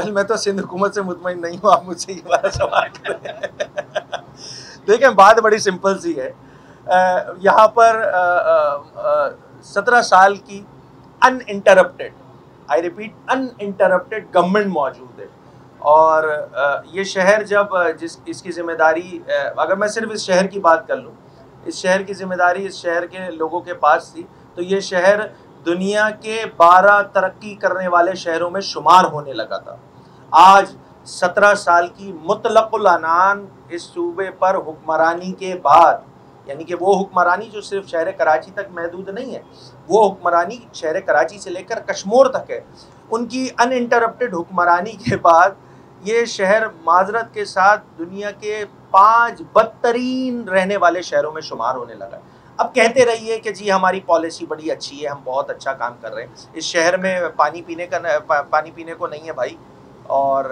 Well मैं तो सिंध हुकूमत से मुतमईन नहीं हूँ, आप मुझसे ये वाला सवाल करें। देखिए बात बड़ी सिंपल सी है। यहाँ पर 17 साल की uninterrupted, I repeat uninterrupted government मौजूद है। और ये शहर जब इसकी जिम्मेदारी, अगर मैं सिर्फ इस शहर की बात कर लूँ, इस शहर की जिम्मेदारी इस शहर के लोगों के पास थी, तो ये शहर दुनिया के 12 तरक्की करने वाले शहरों में शुमार होने लगा था। आज 17 साल की मुतलकुल अनान इस सूबे पर हुक्मरानी के बाद, यानी कि वो हुक्मरानी जो सिर्फ शहर कराची तक महदूद नहीं है, वो हुक्मरानी शहर कराची से लेकर कश्मीर तक है। उनकी अनइंटरप्टेड हुक्मरानी के बाद ये शहर माजरत के साथ दुनिया के 5 बदतरीन रहने वाले शहरों में शुमार होने लगा। अब कहते रहिए कि जी हमारी पॉलिसी बड़ी अच्छी है, हम बहुत अच्छा काम कर रहे हैं। इस शहर में पानी पीने को नहीं है भाई, और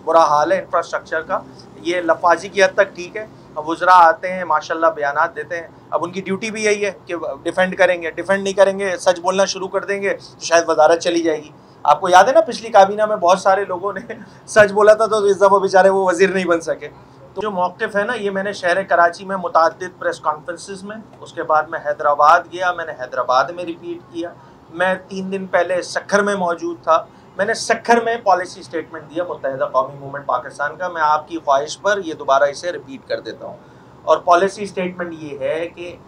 बुरा हाल है इंफ्रास्ट्रक्चर का। ये लफाजी की हद तक ठीक है, अब वज़रा आते हैं माशाल्लाह बयानात देते हैं, अब उनकी ड्यूटी भी यही है कि डिफेंड करेंगे, डिफेंड नहीं करेंगे, सच बोलना शुरू कर देंगे तो शायद वजारत चली जाएगी। आपको याद है ना पिछली काबीना में बहुत सारे लोगों ने सच बोला था तो इस दफ़ा बेचारे वो वजीर नहीं बन सके। तो जो मौक़िफ़ है ना, ये मैंने शहर कराची में मुताद्दिद प्रेस कॉन्फ्रेंसेस में, उसके बाद मैं हैदराबाद गया, मैंने हैदराबाद में रिपीट किया, मैं 3 दिन पहले सक्खर में मौजूद था, मैंने सक्खर में पॉलिसी स्टेटमेंट दिया मुत्तहिदा कौमी मूवमेंट पाकिस्तान का। मैं आपकी ख्वाहिश पर ये दोबारा इसे रिपीट कर देता हूँ। और पॉलिसी स्टेटमेंट ये है कि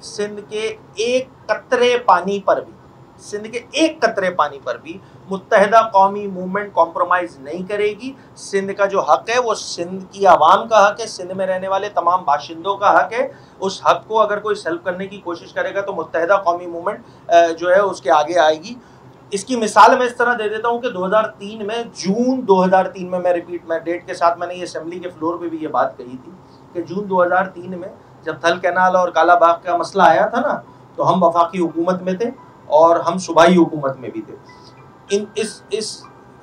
सिंध के एक कतरे पानी पर भी, सिंध के एक कतरे पानी पर भी मुत्तहिदा कौमी मूवमेंट कॉम्प्रोमाइज़ नहीं करेगी। सिंध का जो हक़ है वो सिंध की आवाम का हक़ है, सिंध में रहने वाले तमाम बाशिंदों का हक़ है। उस हक़ को अगर कोई सेल्फ करने की कोशिश करेगा तो मुत्तहिदा कौमी मूवमेंट जो है उसके आगे आएगी। इसकी मिसाल मैं इस तरह दे देता हूँ कि 2003 में, जून 2003 में, मैं डेट के साथ मैंने ये असेंबली के फ्लोर पे भी ये बात कही थी कि जून 2003 में जब थल कैनाल और काला बाग का मसला आया था ना, तो हम वफाकी हुकूमत में थे और हम सूबाई हुकूमत में भी थे। इस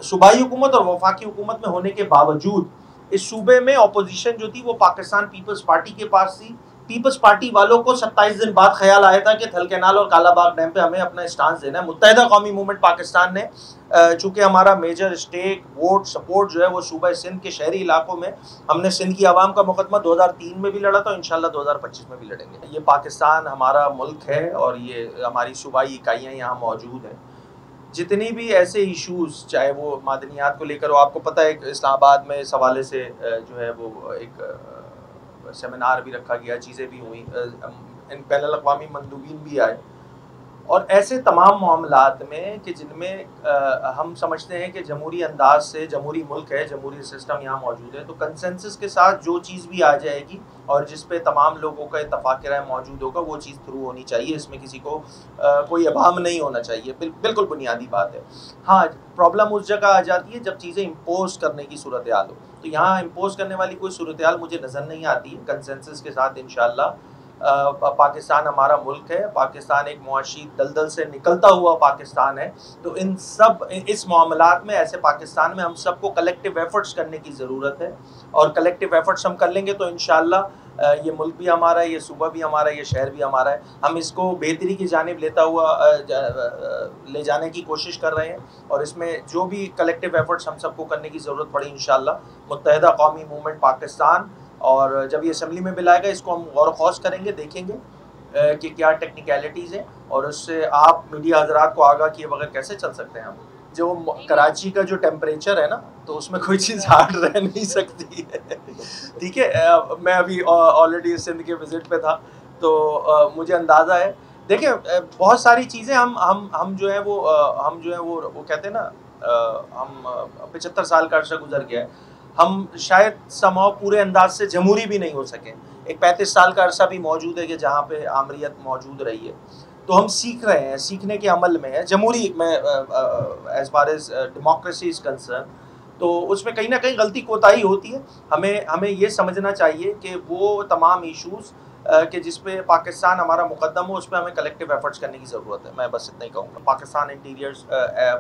सूबाई हुकूमत और वफाकी हुकूमत में होने के बावजूद इस सूबे में अपोजिशन जो थी वो पाकिस्तान पीपल्स पार्टी के पास थी। पीपल्स पार्टी वालों को 27 दिन बाद ख्याल आया था कि थल कैनाल और काला बाग डैम पे हमें अपना स्टांस देना है। मुत्तहिदा कौमी मूवमेंट पाकिस्तान ने, चूँकि हमारा मेजर स्टेक वोट सपोर्ट जो है वो सूबा सिंध के शहरी इलाकों में, हमने सिंध की आवाम का मुकदमा 2003 में भी लड़ा था, इंशाल्लाह 2025 में भी लड़ेंगे। ये पाकिस्तान हमारा मुल्क है और ये हमारी सूबाई इकाइयाँ यहाँ मौजूद हैं। जितनी भी ऐसे इश्यूज़, चाहे वो मादनियात को लेकर हो, आपको पता है इस्लामाबाद में इस हवाले से जो है वो एक सेमिनार भी रखा गया, चीज़ें भी हुई, बैनुल अक़वामी मंदूबीन भी आए, और ऐसे तमाम मामलात में कि जिनमें हम समझते हैं कि जमहूरी अंदाज से, जमहूरी मुल्क है, जमहूरी सिस्टम यहाँ मौजूद है, तो कंसेंसस के साथ जो चीज़ भी आ जाएगी और जिस पे तमाम लोगों का इत्तफ़ाक़ राय मौजूद होगा वो चीज़ थ्रू होनी चाहिए। इसमें किसी को कोई अभाम नहीं होना चाहिए, बिल्कुल बुनियादी बात है। हाँ, प्रॉब्लम उस जगह आ जाती है जब चीज़ें इम्पोज करने की सूरत हाल हो, तो यहाँ इम्पोज करने वाली कोई सूरत हाल मुझे नज़र नहीं आती है। कंसेंसस के साथ इंशाअल्लाह पाकिस्तान हमारा मुल्क है, पाकिस्तान एक मुआशी दलदल से निकलता हुआ पाकिस्तान है। तो इस मामलात में, ऐसे पाकिस्तान में हम सबको कलेक्टिव एफर्ट्स करने की ज़रूरत है, और कलेक्टिव एफर्ट्स हम कर लेंगे तो इंशाअल्लाह ये मुल्क भी हमारा है, ये सूबा भी हमारा है, ये शहर भी हमारा है। हम इसको बेहतरी की जानिब लेता हुआ ले जाने की कोशिश कर रहे हैं, और इसमें जो भी कलेक्टिव एफर्ट्स हम सबको करने की ज़रूरत पड़ी इंशाअल्लाह मुत्तहिदा कौमी मूवमेंट पाकिस्तान, और जब ये असेंबली में बिल आएगा इसको हम गौर खौस करेंगे, देखेंगे कि क्या टेक्निकलिटीज़ हैं, और उससे आप मीडिया हजरात को आगाह किए बगैर कैसे चल सकते हैं हम। जो कराची का जो टेम्परेचर है ना, तो उसमें कोई चीज़ हार्ड रह नहीं सकती है। ठीक है, मैं अभी ऑलरेडी सिंध के विज़िट पे था, तो मुझे अंदाज़ा है। देखिए बहुत सारी चीज़ें हम जो है वो कहते हैं ना, हम 75 साल का अर्सा गुजर गया है, हम शायद समाव पूरे अंदाज से जमहूरी भी नहीं हो सके। एक 35 साल का अरसा भी मौजूद है कि जहाँ पे आमरीत मौजूद रही है, तो हम सीख रहे हैं, सीखने के अमल में है। जमहूरी में as far as democracy is concern, तो उसमें कहीं ना कहीं गलती कोताही होती है। हमें ये समझना चाहिए कि वो तमाम इशूज़ कि जिस पे पाकिस्तान हमारा मुकद्दम हो, उस पर हमें कलेक्टिव एफर्ट्स करने की ज़रूरत है। मैं बस इतना ही कहूँगा। पाकिस्तान इंटीरियर्स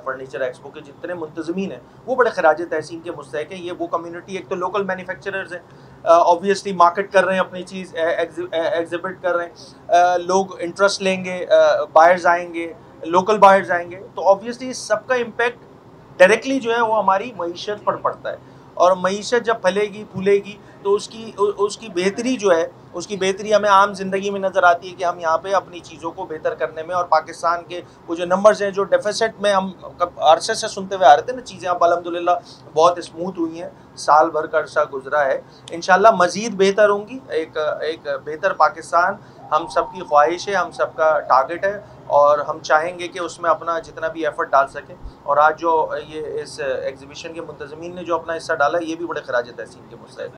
फर्नीचर एक्सपो के जितने मुंतज़मीन हैं वो बड़े खराज तहसीन के मुस्तहिक़ हैं। ये वो कम्युनिटी, एक तो लोकल मैन्युफैक्चरर्स हैं, ऑब्वियसली मार्केट कर रहे हैं, अपनी चीज़ एग्जिबिट कर रहे हैं, लोग इंटरेस्ट लेंगे, बायर्स आएंगे, लोकल बायर्स आएंगे, तो ऑब्वियसली सबका इम्पेक्ट डायरेक्टली जो है वो हमारी मईशत पर पड़ता है। और मईशत जब फलेगी फूलेगी तो उसकी बेहतरी जो है, उसकी बेहतरी हमें आम ज़िंदगी में नज़र आती है कि हम यहाँ पे अपनी चीज़ों को बेहतर करने में, और पाकिस्तान के वो जो नंबर्स हैं जो डेफिसिट में हम अरसे से सुनते हुए आ रहे थे ना, चीज़ें अब अल्हम्दुलिल्लाह बहुत स्मूथ हुई हैं, साल भर का अरसा गुजरा है, इंशाल्लाह मज़ीद बेहतर होंगी। एक बेहतर पाकिस्तान हम सबकी ख्वाहिश है, हम सबका टारगेट है, और हम चाहेंगे कि उसमें अपना जितना भी एफर्ट डाल सकें। और आज जो ये इस एग्जीबिशन के मुंतज़मीन ने जो अपना हिस्सा डाला, ये भी बड़े खराज तहसीन के मुस्तहिक़ है।